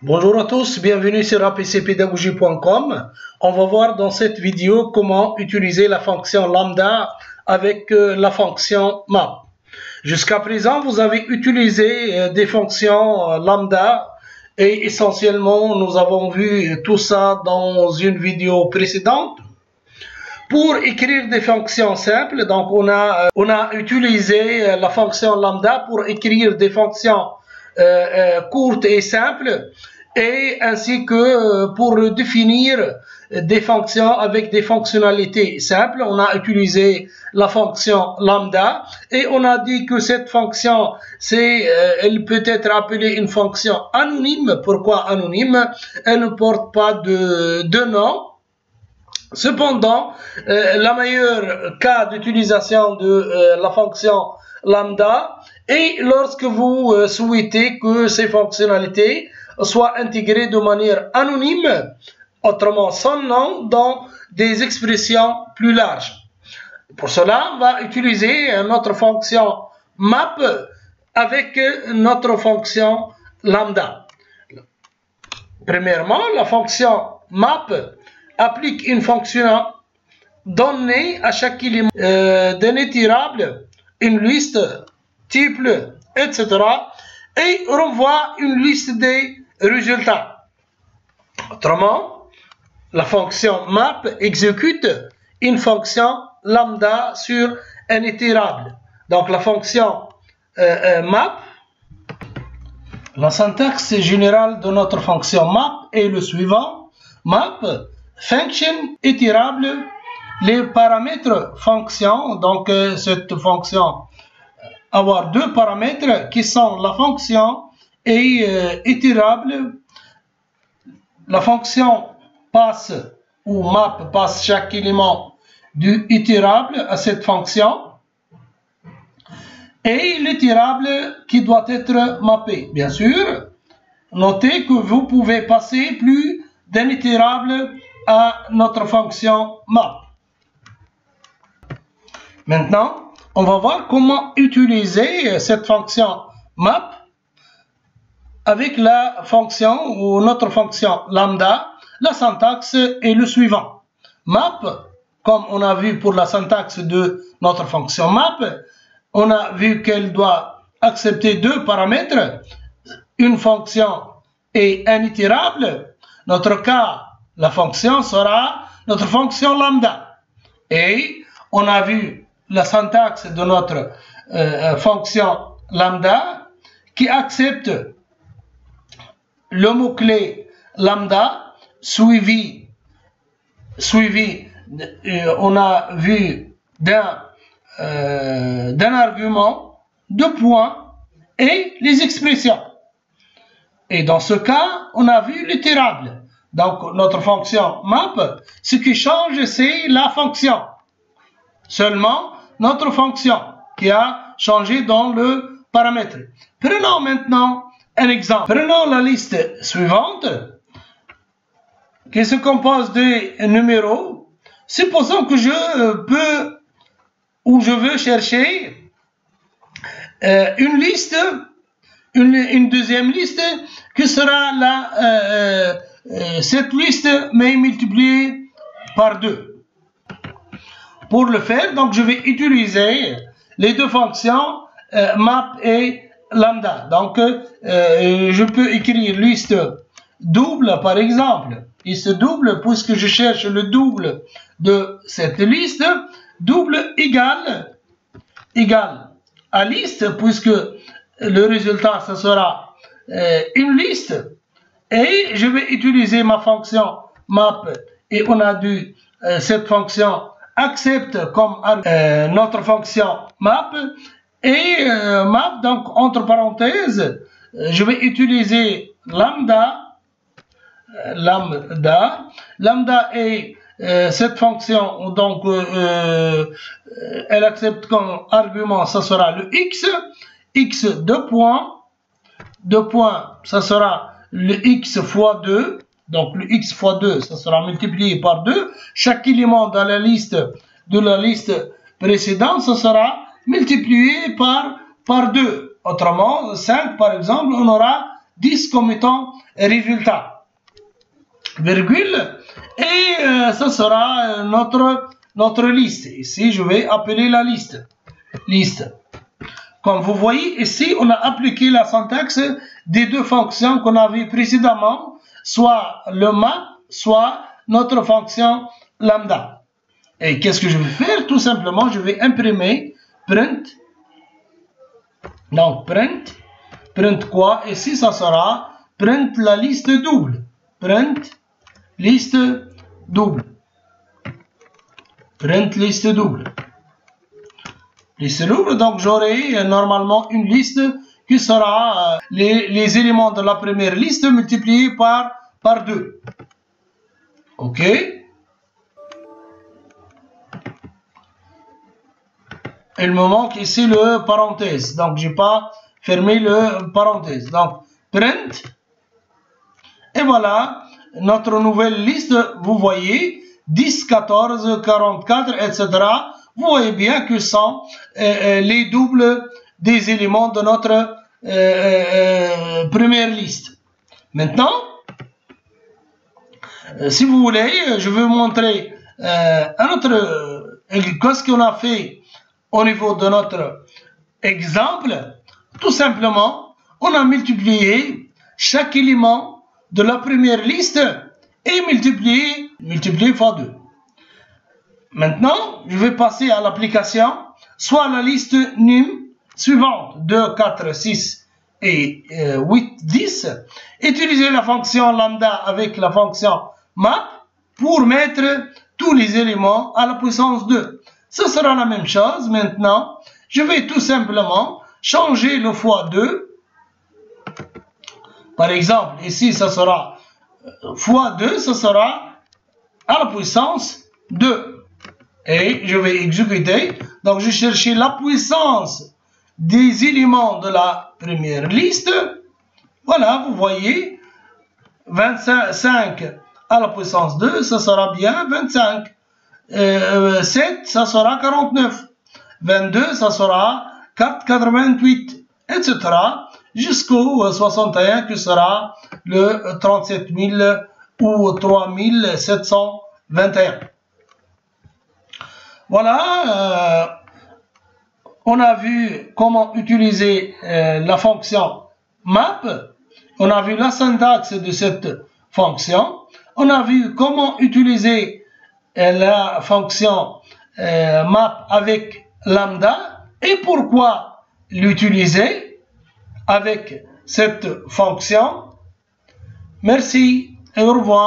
Bonjour à tous, bienvenue sur apcpedagogie.com. On va voir dans cette vidéo comment utiliser la fonction lambda avec la fonction map. Jusqu'à présent, vous avez utilisé des fonctions lambda et essentiellement, nous avons vu tout ça dans une vidéo précédente. Pour écrire des fonctions simples, donc on a utilisé la fonction lambda pour écrire des fonctions courtes et simples, et ainsi que pour définir des fonctions avec des fonctionnalités simples, on a utilisé la fonction lambda et on a dit que cette fonction, elle peut être appelée une fonction anonyme. Pourquoi anonyme? Elle ne porte pas de nom. Cependant, le meilleur cas d'utilisation de la fonction lambda est lorsque vous souhaitez que ces fonctionnalités soient intégrées de manière anonyme, autrement sans nom, dans des expressions plus larges. Pour cela, on va utiliser notre fonction map avec notre fonction lambda. Premièrement, la fonction map applique une fonction donnée à chaque élément d'un étirable, une liste, tuple, etc. et renvoie une liste des résultats. Autrement, la fonction map exécute une fonction lambda sur un étirable. Donc la fonction map, la syntaxe générale de notre fonction map est le suivant. Map, function étirable, les paramètres fonction, donc cette fonction avoir deux paramètres qui sont la fonction et étirable. La fonction passe ou map passe chaque élément du étirable à cette fonction et l'étirable qui doit être mappé. Bien sûr, notez que vous pouvez passer plus d'un étirable à notre fonction map. Maintenant, on va voir comment utiliser cette fonction map avec la fonction ou notre fonction lambda. La syntaxe est le suivant. Map, comme on a vu pour la syntaxe de notre fonction map, on a vu qu'elle doit accepter deux paramètres, une fonction et un itérable. Notre cas, la fonction sera notre fonction lambda. Et on a vu la syntaxe de notre fonction lambda qui accepte le mot-clé lambda suivi on a vu d'un argument, de points et les expressions. Et dans ce cas, on a vu l'itérable. Donc, notre fonction map, ce qui change, c'est la fonction. Seulement, notre fonction qui a changé dans le paramètre. Prenons maintenant un exemple. Prenons la liste suivante qui se compose de numéros. Supposons que je peux ou je veux chercher une liste, une deuxième liste qui sera cette liste mais multipliée par 2. Pour le faire, donc je vais utiliser les deux fonctions map et lambda. Donc je peux écrire liste double par exemple. Liste double, puisque je cherche le double de cette liste, double égale à liste, puisque le résultat ce sera une liste, et je vais utiliser ma fonction map, et on a dû cette fonction accepte comme notre fonction map, et map, donc entre parenthèses, je vais utiliser lambda est cette fonction, donc elle accepte comme argument, ça sera le x 2 points, ça sera le x fois 2, donc le x fois 2, ça sera multiplié par 2, chaque élément dans la liste précédente, ça sera multiplié par 2, autrement 5 par exemple, on aura 10 comme étant résultat. Virgule. Et ce sera notre liste. Ici, je vais appeler la liste. Liste. Comme vous voyez, ici, on a appliqué la syntaxe des deux fonctions qu'on a vues précédemment, soit le map, soit notre fonction lambda. Et qu'est-ce que je vais faire? Tout simplement, je vais imprimer print. Donc, print quoi? Ici, ça sera print la liste double. Print liste double. Print liste double. Liste double, donc j'aurai normalement une liste qui sera les éléments de la première liste multipliés par 2. OK? Il me manque ici le parenthèse, donc je n'ai pas fermé le parenthèse. Donc, print. Et voilà, notre nouvelle liste, vous voyez, 10, 14, 44, etc. Vous voyez bien que ce sont les doubles des éléments de notre première liste. Maintenant, si vous voulez, je vais vous montrer qu'est-ce qu'on a fait au niveau de notre exemple. Tout simplement, on a multiplié chaque élément de la première liste et multiplié fois 2. Maintenant, je vais passer à l'application, soit la liste num suivante, 2, 4, 6 et 8, 10. Utiliser la fonction lambda avec la fonction map pour mettre tous les éléments à la puissance 2. Ce sera la même chose. Maintenant, je vais tout simplement changer le fois 2. Par exemple, ici, ça sera fois 2, ça sera à la puissance 2. Et je vais exécuter. Donc, je cherche la puissance des éléments de la première liste. Voilà, vous voyez, 25 à la puissance 2, ça sera bien 25. 7, ça sera 49. 22, ça sera 488, etc. Jusqu'au 61, qui sera le 37 000 ou 3721. Voilà, on a vu comment utiliser la fonction map. On a vu la syntaxe de cette fonction. On a vu comment utiliser la fonction map avec lambda et pourquoi l'utiliser avec cette fonction. Merci et au revoir.